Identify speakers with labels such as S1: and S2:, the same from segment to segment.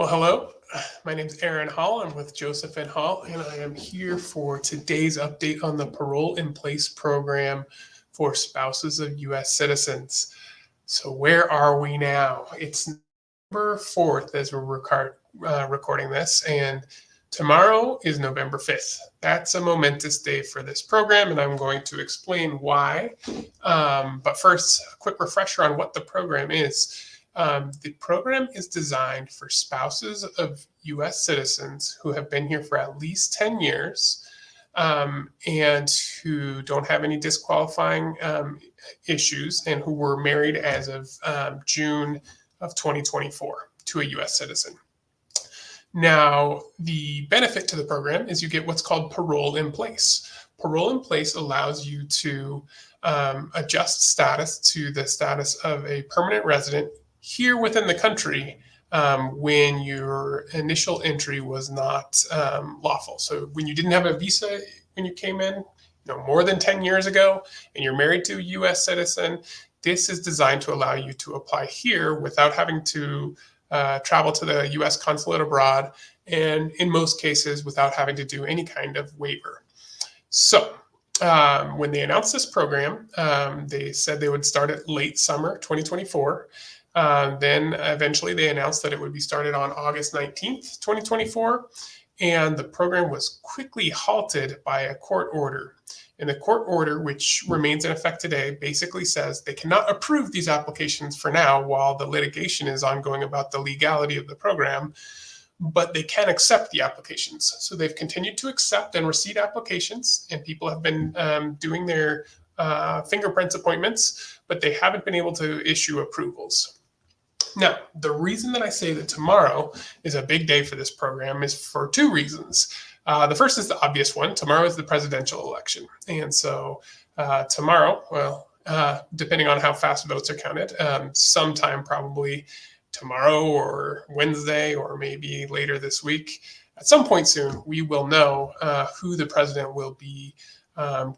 S1: Well, hello. My name is Aaron Hall. I'm with Joseph and Hall, and I am here for today's update on the Parole in Place program for spouses of U.S. citizens. So, where are we now? It's November 4th as we're recording this, and tomorrow is November 5th. That's a momentous day for this program, and I'm going to explain why. But first, a quick refresher on what the program is. The program is designed for spouses of U.S. citizens who have been here for at least 10 years and who don't have any disqualifying issues and who were married as of June of 2024 to a U.S. citizen. Now, the benefit to the program is you get what's called parole in place. Parole in place allows you to adjust status to the status of a permanent resident here within the country when your initial entry was not lawful. So when you didn't have a visa when you came in, more than 10 years ago, and you're married to a U.S. citizen, this is designed to allow you to apply here without having to travel to the U.S. consulate abroad, and in most cases without having to do any kind of waiver. So when they announced this program, they said they would start it late summer 2024. Then eventually they announced that it would be started on August 19th, 2024, and the program was quickly halted by a court order. And the court order, which remains in effect today, basically says they cannot approve these applications for now while the litigation is ongoing about the legality of the program, but they can accept the applications. So they've continued to accept and receive applications, and people have been doing their fingerprints appointments, but they haven't been able to issue approvals. Now, the reason that I say that tomorrow is a big day for this program is for two reasons. The first is the obvious one. Tomorrow is the presidential election. And so tomorrow, depending on how fast votes are counted, sometime probably tomorrow or Wednesday or maybe later this week, at some point soon, we will know who the president will be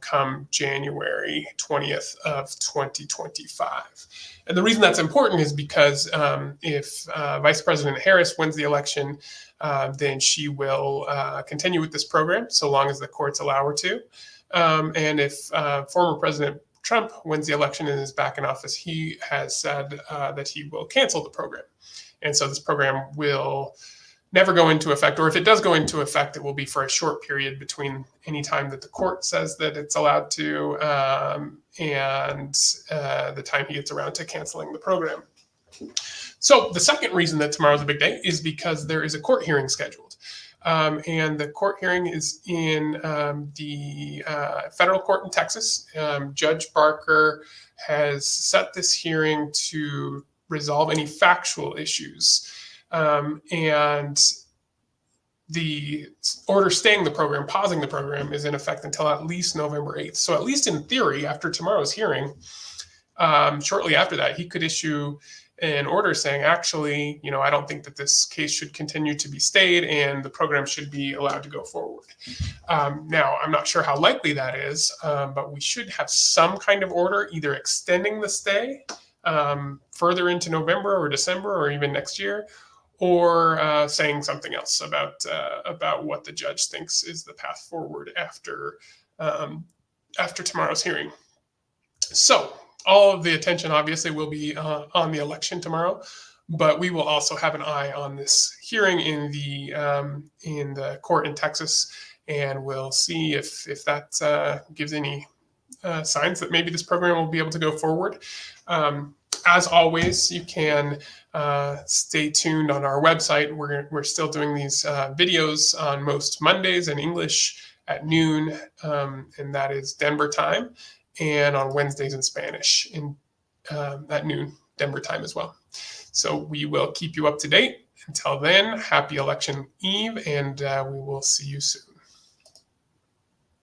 S1: come January 20th of 2025. And the reason that's important is because if Vice President Harris wins the election, then she will continue with this program so long as the courts allow her to. And if former President Trump wins the election and is back in office, he has said that he will cancel the program. And so this program will never go into effect, or if it does go into effect, it will be for a short period between any time that the court says that it's allowed to and the time he gets around to canceling the program. So the second reason that tomorrow's a big day is because there is a court hearing scheduled. And the court hearing is in the federal court in Texas. Judge Barker has set this hearing to resolve any factual issues. And the order staying the program, pausing the program, is in effect until at least November 8th. So at least in theory, after tomorrow's hearing, shortly after that, he could issue an order saying, actually, I don't think that this case should continue to be stayed and the program should be allowed to go forward. Now, I'm not sure how likely that is, but we should have some kind of order either extending the stay further into November or December or even next year, or saying something else about what the judge thinks is the path forward after tomorrow's hearing. So all of the attention obviously will be on the election tomorrow, but we will also have an eye on this hearing in the court in Texas, and we'll see if that gives any signs that maybe this program will be able to go forward. As always, you can stay tuned on our website. We're still doing these videos on most Mondays in English at noon, and that is Denver time, and on Wednesdays in Spanish at noon, Denver time as well. So we will keep you up to date. Until then, happy election eve, and we will see you soon.